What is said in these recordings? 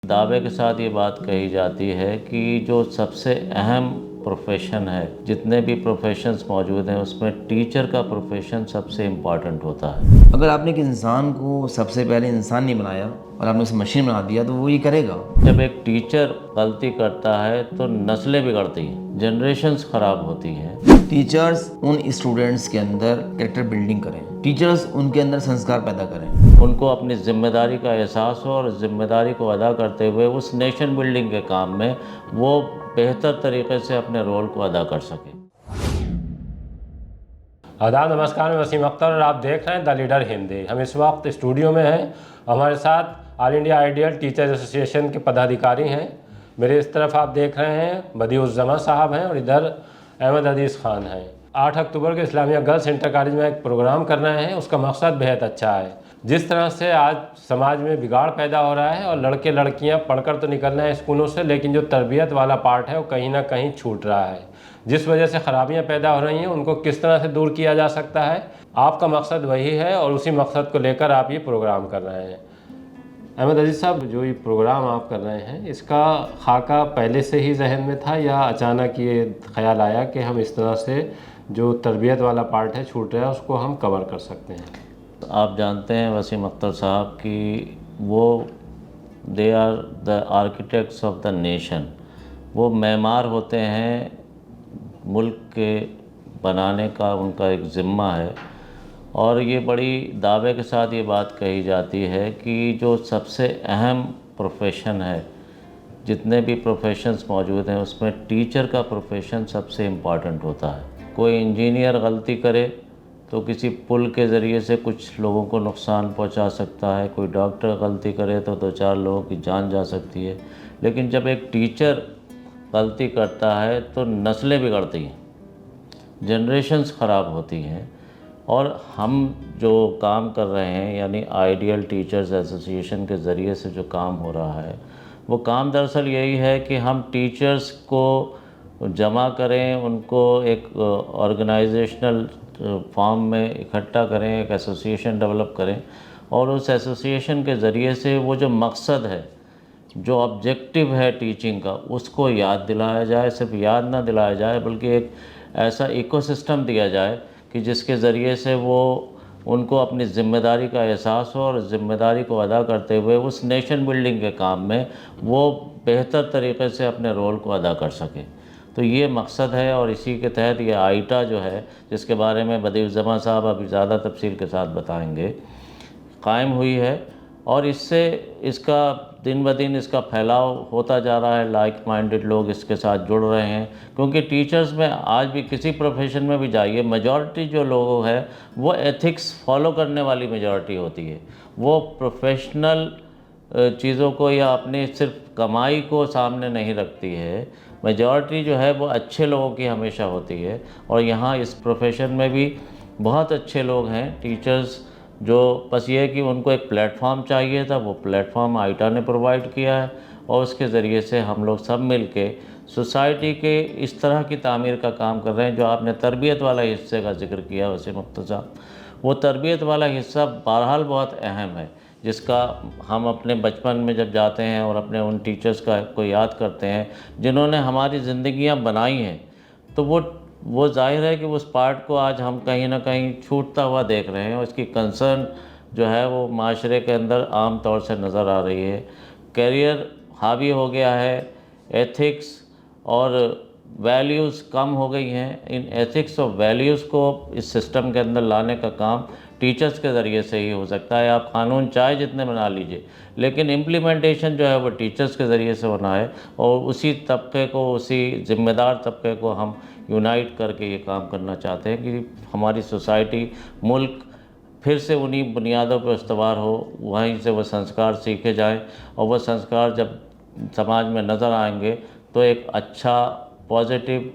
दावे के साथ ये बात कही जाती है कि जो सबसे अहम प्रोफेशन है, जितने भी प्रोफेशंस मौजूद हैं उसमें टीचर का प्रोफेशन सबसे इम्पॉर्टेंट होता है। अगर आपने एक इंसान को सबसे पहले इंसान नहीं बनाया और आपने उसे मशीन बना दिया तो वो ये करेगा। जब एक टीचर गलती करता है तो नस्लें बिगड़ती हैं, जनरेशन्स खराब होती हैं। टीचर्स उन स्टूडेंट्स के अंदर कैरेक्टर बिल्डिंग करें, टीचर्स उनके अंदर संस्कार पैदा करें। उनको अपनी जिम्मेदारी का एहसास हो और जिम्मेदारी को अदा करते हुए उस नेशन बिल्डिंग के काम में वो बेहतर तरीके से अपने रोल को अदा कर सके। आदाब, नमस्कार। मैं वसीम अख्तर और आप देख रहे हैं द लीडर हिंदी। हम इस वक्त स्टूडियो में हैं। हमारे साथ all India ideal teachers association के पदाधिकारी हैं। मेरे इस तरफ आप देख रहे हैं बदिउज़्ज़मा साहब हैं और इधर अहमद अजीज़ ख़ान हैं। 8 अक्टूबर के इस्लामिया गर्ल्स इंटर कॉलेज में एक प्रोग्राम कर रहे हैं। उसका मकसद बेहद अच्छा है। जिस तरह से आज समाज में बिगाड़ पैदा हो रहा है और लड़के लड़कियां पढ़कर तो निकल रहे हैं स्कूलों से, लेकिन जो तरबियत वाला पार्ट है वो कहीं ना कहीं छूट रहा है, जिस वजह से ख़राबियां पैदा हो रही हैं। उनको किस तरह से दूर किया जा सकता है, आपका मकसद वही है और उसी मकसद को लेकर आप ये प्रोग्राम कर रहे हैं। अहमद अजीज़ साहब, जो ये प्रोग्राम आप कर रहे हैं इसका खाका पहले से ही जहन में था या अचानक ये ख्याल आया कि हम इस तरह से जो तरबियत वाला पार्ट है छूट रहा है उसको हम कवर कर सकते हैं? आप जानते हैं वसीम अख्तर साहब कि वो they are the architects of the nation. वो मेमार होते हैं, मुल्क के बनाने का उनका एक ज़िम्मा है। और ये बड़ी दावे के साथ ये बात कही जाती है कि जो सबसे अहम प्रोफेशन है, जितने भी प्रोफेशंस मौजूद हैं उसमें टीचर का प्रोफेशन सबसे इम्पॉर्टेंट होता है। कोई इंजीनियर गलती करे तो किसी पुल के ज़रिए से कुछ लोगों को नुकसान पहुंचा सकता है, कोई डॉक्टर गलती करे तो 2-4 लोगों की जान जा सकती है। लेकिन जब एक टीचर गलती करता है तो नस्लें बिगड़ती हैं, जनरेशन्स ख़राब होती हैं। और हम जो काम कर रहे हैं यानी आइडियल टीचर्स एसोसिएशन के ज़रिए से जो काम हो रहा है, वो काम दरअसल यही है कि हम टीचर्स को जमा करें, उनको एक ऑर्गेनाइजेशनल फॉर्म में इकट्ठा करें, एक एसोसिएशन डेवलप करें और उस एसोसिएशन के ज़रिए से वो जो मकसद है, जो ऑब्जेक्टिव है टीचिंग का, उसको याद दिलाया जाए। सिर्फ याद ना दिलाया जाए बल्कि एक ऐसा इकोसिस्टम दिया जाए कि जिसके ज़रिए से वो उनको अपनी ज़िम्मेदारी का एहसास हो और ज़िम्मेदारी को अदा करते हुए उस नेशन बिल्डिंग के काम में वो बेहतर तरीके से अपने रोल को अदा कर सके। तो ये मकसद है और इसी के तहत ये आइटा जो है, जिसके बारे में बदिउज़्ज़मा साहब अभी ज़्यादा तफसील के साथ बताएंगे, कायम हुई है। और इससे इसका दिन ब दिन इसका फैलाव होता जा रहा है। लाइक माइंडेड लोग इसके साथ जुड़ रहे हैं, क्योंकि टीचर्स में आज भी किसी प्रोफेशन में भी जाइए, मेजॉरिटी जो लोग हैं वो एथिक्स फॉलो करने वाली मेजॉरिटी होती है। वो प्रोफेशनल चीज़ों को या अपनी सिर्फ कमाई को सामने नहीं रखती है। मेजॉरिटी जो है वो अच्छे लोगों की हमेशा होती है। और यहाँ इस प्रोफेशन में भी बहुत अच्छे लोग हैं टीचर्स, जो बस ये है कि उनको एक प्लेटफॉर्म चाहिए था, वो प्लेटफॉर्म आइटा ने प्रोवाइड किया है। और उसके ज़रिए से हम लोग सब मिल के सोसाइटी के इस तरह की तामीर का काम कर रहे हैं। जो आपने तरबियत वाला हिस्से का जिक्र किया वसीम अख्तर साहब, वो तरबियत वाला हिस्सा बहरहाल बहुत अहम है, जिसका हम अपने बचपन में जब जाते हैं और अपने उन टीचर्स को याद करते हैं जिन्होंने हमारी ज़िंदगियां बनाई हैं, तो वो जाहिर है कि उस पार्ट को आज हम कहीं ना कहीं छूटता हुआ देख रहे हैं। और इसकी कंसर्न जो है वो माशरे के अंदर आम तौर से नज़र आ रही है। कैरियर हावी हो गया है, एथिक्स और वैल्यूज़ कम हो गई हैं। इन एथिक्स और वैल्यूज़ को इस सिस्टम के अंदर लाने का काम टीचर्स के ज़रिए से ही हो सकता है। आप कानून चाहे जितने बना लीजिए, लेकिन इम्प्लीमेंटेशन जो है वो टीचर्स के ज़रिए से होना है। और उसी तबके को, उसी ज़िम्मेदार तबके को हम यूनाइट करके ये काम करना चाहते हैं कि हमारी सोसाइटी, मुल्क फिर से उन्हीं बुनियादों पर इस्तवार हो, वहीं से वो संस्कार सीखे जाएं। और वह संस्कार जब समाज में नज़र आएंगे तो एक अच्छा पॉजिटिव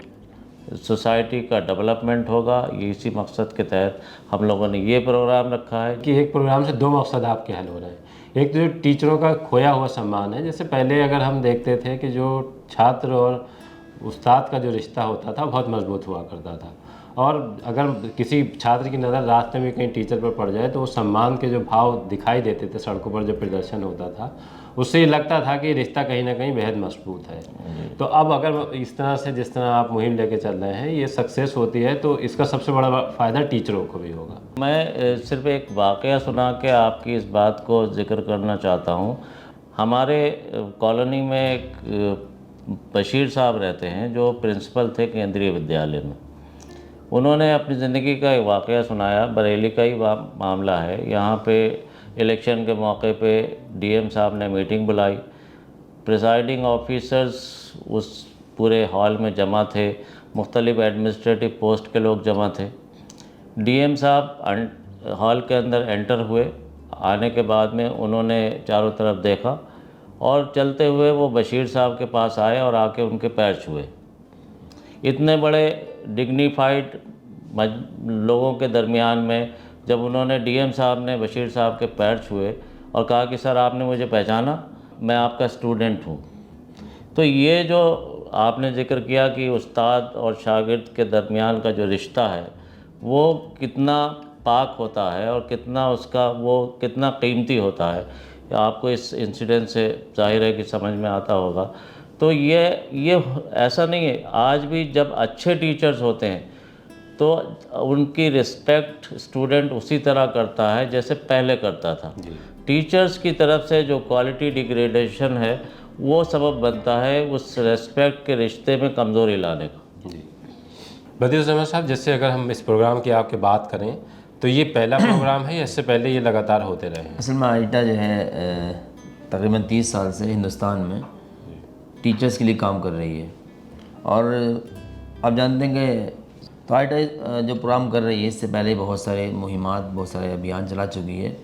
सोसाइटी का डेवलपमेंट होगा। ये इसी मकसद के तहत हम लोगों ने ये प्रोग्राम रखा है कि एक प्रोग्राम से दो मकसद आपके हल हो रहे हैं। एक तो जो टीचरों का खोया हुआ सम्मान है, जैसे पहले अगर हम देखते थे कि जो छात्र और उस्ताद का जो रिश्ता होता था बहुत मजबूत हुआ करता था, और अगर किसी छात्र की नज़र रास्ते में कहीं टीचर पर पड़ जाए तो वो सम्मान के जो भाव दिखाई देते थे सड़कों पर जो प्रदर्शन होता था, उससे ये लगता था कि रिश्ता कहीं ना कहीं बेहद मजबूत है। तो अब अगर इस तरह से जिस तरह आप मुहिम लेके चल रहे हैं ये सक्सेस होती है तो इसका सबसे बड़ा फ़ायदा टीचरों को भी होगा। मैं सिर्फ एक वाक़या सुना के आपकी इस बात को जिक्र करना चाहता हूँ। हमारे कॉलोनी में एक बशीर साहब रहते हैं जो प्रिंसिपल थे केंद्रीय विद्यालय में। उन्होंने अपनी ज़िंदगी का एक वाक़या सुनाया, बरेली का ही मामला है। यहाँ पे इलेक्शन के मौके पे डीएम साहब ने मीटिंग बुलाई, प्रिसाइडिंग ऑफिसर्स उस पूरे हॉल में जमा थे, मुख्तलिफ़ एडमिनिस्ट्रेटिव पोस्ट के लोग जमा थे। डीएम साहब हॉल के अंदर एंटर हुए, आने के बाद में उन्होंने चारों तरफ देखा और चलते हुए वो बशीर साहब के पास आए और आके उनके पैर छुए। इतने बड़े डिग्निफाइड लोगों के दरमियान में जब उन्होंने डीएम साहब ने बशीर साहब के पैर छुए और कहा कि सर आपने मुझे पहचाना, मैं आपका स्टूडेंट हूँ। तो ये जो आपने जिक्र किया कि उस्ताद और शागिर्द के दरमियान का जो रिश्ता है वो कितना पाक होता है और कितना उसका वो कितना कीमती होता है, आपको इस इंसिडेंट से जाहिर है कि समझ में आता होगा। तो ये ऐसा नहीं है, आज भी जब अच्छे टीचर्स होते हैं तो उनकी रिस्पेक्ट स्टूडेंट उसी तरह करता है जैसे पहले करता था। टीचर्स की तरफ से जो क्वालिटी डिग्रेडेशन है वो सबब बनता है उस रेस्पेक्ट के रिश्ते में कमज़ोरी लाने का। जी बदियुज़्ज़मान साहब, जैसे अगर हम इस प्रोग्राम की आपकी बात करें तो ये पहला प्रोग्राम है या इससे पहले ये लगातार होते रहे हैं? असल में आइटा जो है तकरीबन 30 साल से हिंदुस्तान में टीचर्स के लिए काम कर रही है। और आप जानते हैं कि तो आइटा जो प्रोग्राम कर रही है इससे पहले बहुत सारे मुहिमात, बहुत सारे अभियान चला चुकी है।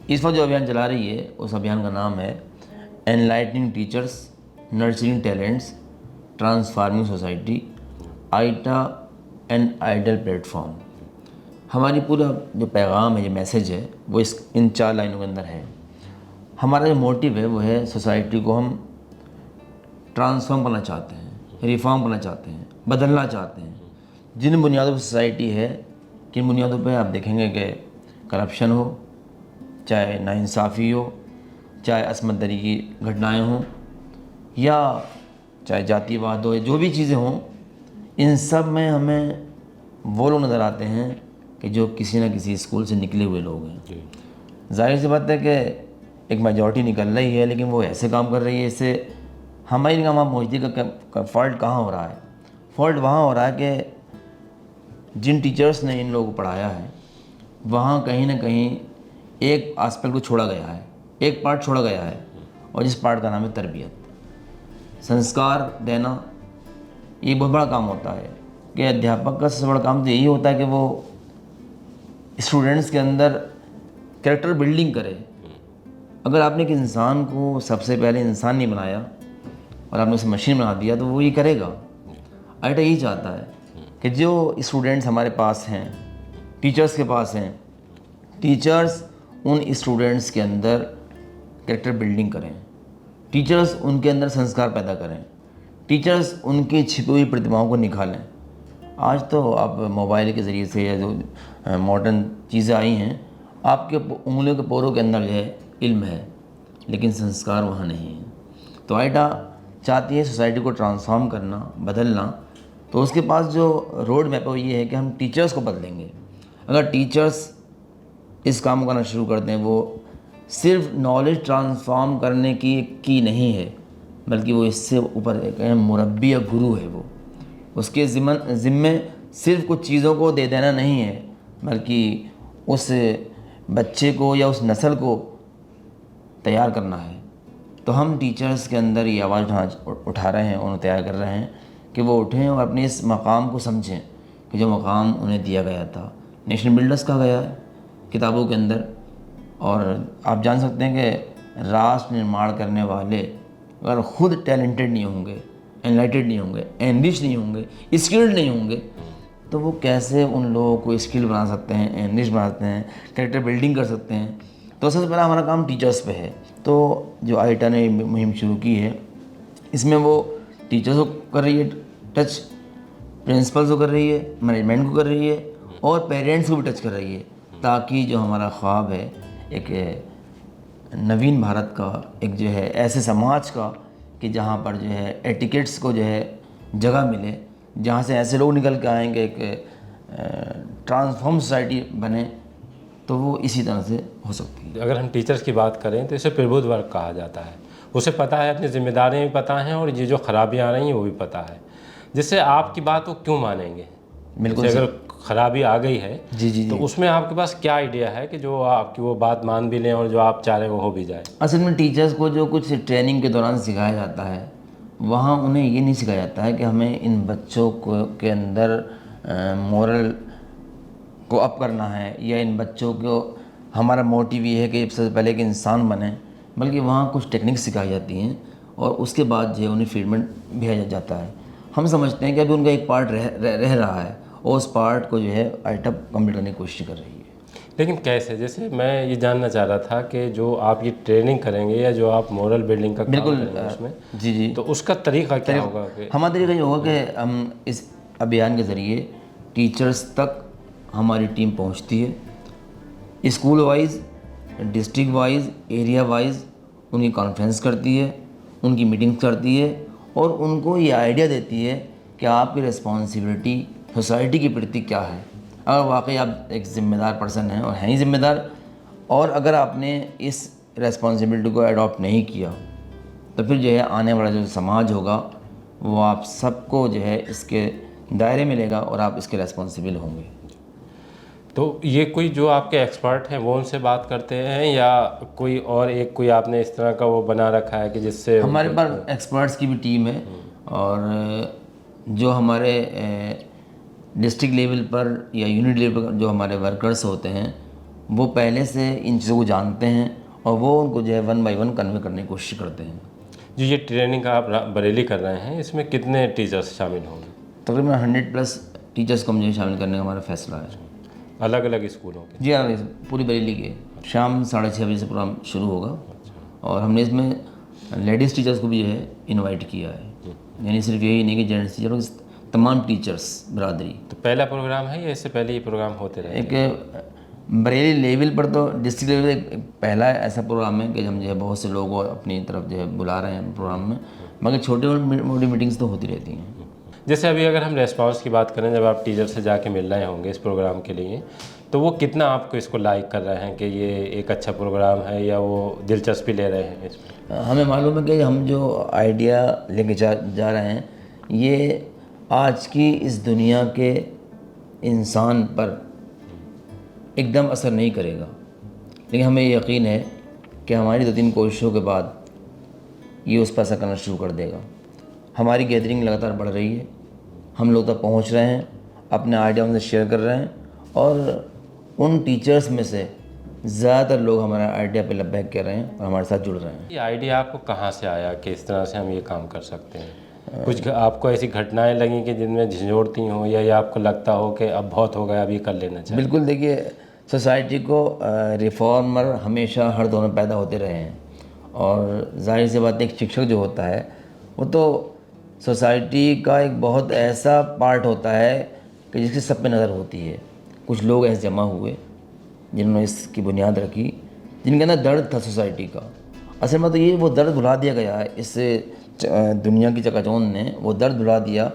इस वक्त जो अभियान चला रही है उस अभियान का नाम है enlightening teachers, nurturing talents, transforming society, आइटा एंड आइडल प्लेटफॉर्म। हमारी पूरा जो पैगाम है, ये मैसेज है, वो इन 4 लाइनों के अंदर है। हमारा जो मोटिव है वो है सोसाइटी को हम ट्रांसफॉर्म करना चाहते हैं, रिफॉर्म करना चाहते हैं, बदलना चाहते हैं। जिन बुनियादों पर सोसाइटी है, किन बुनियादों पे आप देखेंगे कि करप्शन हो, चाहे नाइंसाफ़ी हो, चाहे असमत दरी की घटनाएँ हों, या चाहे जातिवाद हो, जो भी चीज़ें हों, इन सब में हमें वो लोग नज़र आते हैं कि जो किसी न किसी स्कूल से निकले हुए लोग हैं। जाहिर सी बात है कि एक मेजॉरिटी निकल रही है, लेकिन वो ऐसे काम कर रही है, इससे हमारी निगाह मौजूदगी का फॉल्ट कहाँ हो रहा है? फॉल्ट वहाँ हो रहा है कि जिन टीचर्स ने इन लोगों को पढ़ाया है वहाँ कहीं ना कहीं एक आस्पेक्ट को छोड़ा गया है, एक पार्ट छोड़ा गया है, और जिस पार्ट का नाम है तरबियत, संस्कार देना। ये बहुत बड़ा काम होता है कि अध्यापक का सबसे बड़ा काम तो यही होता है कि वो स्टूडेंट्स के अंदर कैरेक्टर बिल्डिंग करे। अगर आपने एक इंसान को सबसे पहले इंसान नहीं बनाया और आपने उसे मशीन बना दिया तो वो ये करेगा। आइटा यही चाहता है कि जो स्टूडेंट्स हमारे पास हैं, टीचर्स के पास हैं, टीचर्स उन स्टूडेंट्स के अंदर कैरेक्टर बिल्डिंग करें, टीचर्स उनके अंदर संस्कार पैदा करें, टीचर्स उनकी छिपी हुई प्रतिभाओं को निकालें। आज तो आप मोबाइल के ज़रिए से या जो मॉडर्न चीज़ें आई हैं, आपके उंगलियों के पोरों के अंदर जो है इल्म है, लेकिन संस्कार वहाँ नहीं है। तो आइटा चाहती है सोसाइटी को ट्रांसफॉर्म करना, बदलना। तो उसके पास जो रोड मैप है वो ये है कि हम टीचर्स को बदलेंगे। अगर टीचर्स इस काम को करना शुरू करते हैं, वो सिर्फ नॉलेज ट्रांसफॉर्म करने की नहीं है, बल्कि वो इससे ऊपर एक मुरब्बी या गुरु है। वो उसके ज़िम्मे सिर्फ कुछ चीज़ों को दे देना नहीं है, बल्कि उस बच्चे को या उस नस्ल को तैयार करना है। तो हम टीचर्स के अंदर ये आवाज़ उठा रहे हैं, उन्हें तैयार कर रहे हैं कि वो उठें और अपने इस मकाम को समझें कि जो मकाम उन्हें दिया गया था। नेशन बिल्डर्स कहा गया है किताबों के अंदर, और आप जान सकते हैं कि राष्ट्र निर्माण करने वाले अगर ख़ुद टैलेंटेड नहीं होंगे, एनलाइटेड नहीं होंगे, एनरिच नहीं होंगे, स्किल्ड नहीं होंगे, तो वो कैसे उन लोगों को स्किल बना सकते हैं, एनरिच बना सकते हैं, कैरेक्टर बिल्डिंग कर सकते हैं। तो सबसे पहला हमारा काम टीचर्स पे है। तो जो आइटा ने मुहिम शुरू की है, इसमें वो टीचर्स को कर रही है टच, प्रिंसिपल्स को कर रही है, मैनेजमेंट को कर रही है, और पेरेंट्स को भी टच कर रही है, ताकि जो हमारा ख्वाब है एक नवीन भारत का, एक जो है ऐसे समाज का कि जहाँ पर जो है एटिकेट्स को जो है जगह मिले, जहाँ से ऐसे लोग निकल के आएंगे, एक ट्रांसफॉर्म सोसाइटी बने, तो वो इसी तरह से हो सकती है। अगर हम टीचर्स की बात करें तो इसे प्रबुद्ध वर्ग कहा जाता है। उसे पता है, अपनी जिम्मेदारियाँ भी पता हैं और ये जो खराबियाँ आ रही हैं वो भी पता है, जिससे आपकी बात वो क्यों मानेंगे। बिल्कुल, जैसे अगर खराबी आ गई है जी तो उसमें आपके पास क्या आइडिया है कि जो आपकी वो बात मान भी लें और जो आप चाह रहे हैं वो हो भी जाए। असल में टीचर्स को जो कुछ ट्रेनिंग के दौरान सिखाया जाता है, वहाँ उन्हें ये नहीं सिखाया जाता है कि हमें इन बच्चों को के अंदर मोरल को अप करना है, या इन बच्चों को हमारा मोटिव ये है कि सबसे पहले कि इंसान बने, बल्कि वहाँ कुछ टेक्निक्स सिखाई जाती हैं और उसके बाद जो है उन्हें फील्ड में भेजा जाता है। हम समझते हैं कि अभी उनका एक पार्ट रह रहा है और उस पार्ट को जो है आइटअप कंप्लीट करने की कोशिश कर रही है। लेकिन कैसे, जैसे मैं ये जानना चाह रहा था कि जो आप ये ट्रेनिंग करेंगे या जो आप मोरल बिल्डिंग का काम करेंगे उसमें, जी, तो उसका तरीका क्या होगा कि हमारा तरीका ये होगा कि हम इस अभियान के ज़रिए टीचर्स तक हमारी टीम पहुंचती है, school wise, district wise, area wise उनकी कॉन्फ्रेंस करती है, उनकी मीटिंग्स करती है और उनको ये आइडिया देती है कि आपकी रिस्पॉन्सिबिलिटी सोसाइटी के प्रति क्या है। अगर वाकई आप एक ज़िम्मेदार पर्सन हैं और हैं ही ज़िम्मेदार, और अगर आपने इस रिस्पॉन्सिबिलिटी को अडॉप्ट नहीं किया, तो फिर जो है आने वाला जो समाज होगा वो आप सबको जो है इसके दायरे में लेगा और आप इसके रिस्पॉन्सिबल होंगे। तो ये कोई जो आपके एक्सपर्ट हैं वो उनसे बात करते हैं या कोई और एक कोई आपने इस तरह का वो बना रखा है कि जिससे हमारे पास एक्सपर्ट्स की भी टीम है, और जो हमारे डिस्ट्रिक्ट लेवल पर या यूनिट लेवल पर जो हमारे वर्कर्स होते हैं वो पहले से इन चीज़ों को जानते हैं और वो उनको जो है 1 बाय 1 कन्वे करने की कोशिश करते हैं। जो ये ट्रेनिंग आप बरेली कर रहे हैं इसमें कितने टीचर्स शामिल होंगे? तकरीबन 100+ टीचर्स को मुझे शामिल करने का हमारा फैसला है। अलग अलग स्कूलों के? जी हाँ, पूरी बरेली के। शाम 6:30 बजे से प्रोग्राम शुरू होगा और हमने इसमें लेडीज़ टीचर्स को भी जो है इनवाइट किया है, यानी सिर्फ यही नहीं कि जेंट्स टीचर, तमाम टीचर्स बरादरी। तो पहला प्रोग्राम है या इससे पहले ये प्रोग्राम होते रहे? एक बरेली लेवल पर तो डिस्ट्रिक्ट लेवल एक पहला ऐसा प्रोग्राम है कि हम जो है बहुत से लोगों को अपनी तरफ जो है बुला रहे हैं प्रोग्राम में, मगर छोटी मोटी मीटिंग्स तो होती रहती हैं। जैसे अभी अगर हम रेस्पॉन्स की बात करें, जब आप टीचर से जाके मिल रहे होंगे इस प्रोग्राम के लिए, तो वो कितना आपको इसको लाइक कर रहे हैं कि ये एक अच्छा प्रोग्राम है या वो दिलचस्पी ले रहे हैं इसमें? हमें मालूम है कि हम जो आइडिया लेके जा रहे हैं ये आज की इस दुनिया के इंसान पर एकदम असर नहीं करेगा, लेकिन हमें यकीन है कि हमारी 2-3 कोशिशों के बाद ये उस पर असर करना शुरू कर देगा। हमारी गैदरिंग लगातार बढ़ रही है, हम लोग तक पहुंच रहे हैं, अपने आइडिया उनसे शेयर कर रहे हैं और उन टीचर्स में से ज़्यादातर लोग हमारा आइडिया पे लब्बैक कर रहे हैं और हमारे साथ जुड़ रहे हैं। ये आइडिया आपको कहाँ से आया कि इस तरह से हम ये काम कर सकते हैं? कुछ आपको ऐसी घटनाएं लगी कि जिनमें झंझोड़ती हों या ये आपको लगता हो कि अब बहुत हो गया, अब ये कर लेना चाहिए? बिल्कुल, देखिए सोसाइटी को रिफॉर्मर हमेशा हर दौर में पैदा होते रहे हैं और जाहिर सी बात है एक शिक्षक जो होता है वो तो सोसाइटी का एक बहुत ऐसा पार्ट होता है कि जिसकी सब पे नज़र होती है। कुछ लोग ऐसे जमा हुए जिन्होंने इसकी बुनियाद रखी, जिनके अंदर दर्द था सोसाइटी का। असल में तो ये वो दर्द भुला दिया गया है, इससे दुनिया की चकाचौंध ने वो दर्द भुला दिया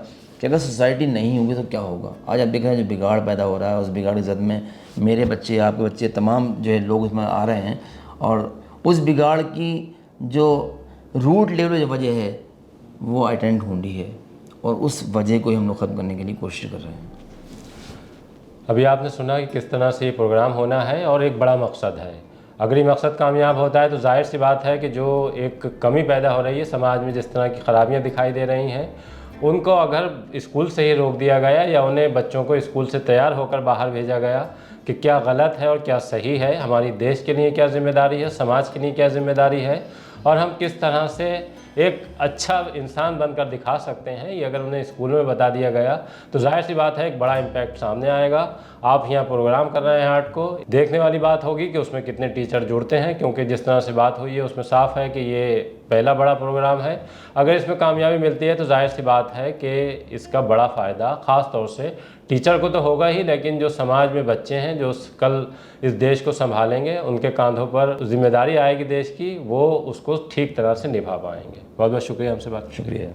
कि अगर सोसाइटी नहीं होगी तो क्या होगा। आज आप देख रहे हैं जो बिगाड़ पैदा हो रहा है, उस बिगाड़ की जद में मेरे बच्चे, आपके बच्चे, तमाम जो है लोग उसमें आ रहे हैं और उस बिगाड़ की जो रूट लेवल जो वजह है वो आइडेंटिटी ढूंढी है और उस वजह को ही हम लोग ख़त्म करने के लिए कोशिश कर रहे हैं। अभी आपने सुना कि किस तरह से ये प्रोग्राम होना है और एक बड़ा मकसद है। अगर ये मकसद कामयाब होता है तो जाहिर सी बात है कि जो एक कमी पैदा हो रही है समाज में, जिस तरह की खराबियां दिखाई दे रही हैं, उनको अगर स्कूल से ही रोक दिया गया या उन्हें बच्चों को स्कूल से तैयार होकर बाहर भेजा गया कि क्या गलत है और क्या सही है, हमारी देश के लिए क्या जिम्मेदारी है, समाज के लिए क्या जिम्मेदारी है और हम किस तरह से एक अच्छा इंसान बनकर दिखा सकते हैं, ये अगर उन्हें स्कूल में बता दिया गया तो जाहिर सी बात है एक बड़ा इम्पैक्ट सामने आएगा। आप यहाँ प्रोग्राम कर रहे हैं आर्ट को, देखने वाली बात होगी कि उसमें कितने टीचर जुड़ते हैं, क्योंकि जिस तरह से बात हुई है उसमें साफ है कि ये पहला बड़ा प्रोग्राम है। अगर इसमें कामयाबी मिलती है तो जाहिर सी बात है कि इसका बड़ा फ़ायदा ख़ास तौर से टीचर को तो होगा ही, लेकिन जो समाज में बच्चे हैं जो कल इस देश को संभालेंगे, उनके कंधों पर जिम्मेदारी आएगी देश की, वो उसको ठीक तरह से निभा पाएंगे। बहुत बहुत शुक्रिया हमसे बात। शुक्रिया।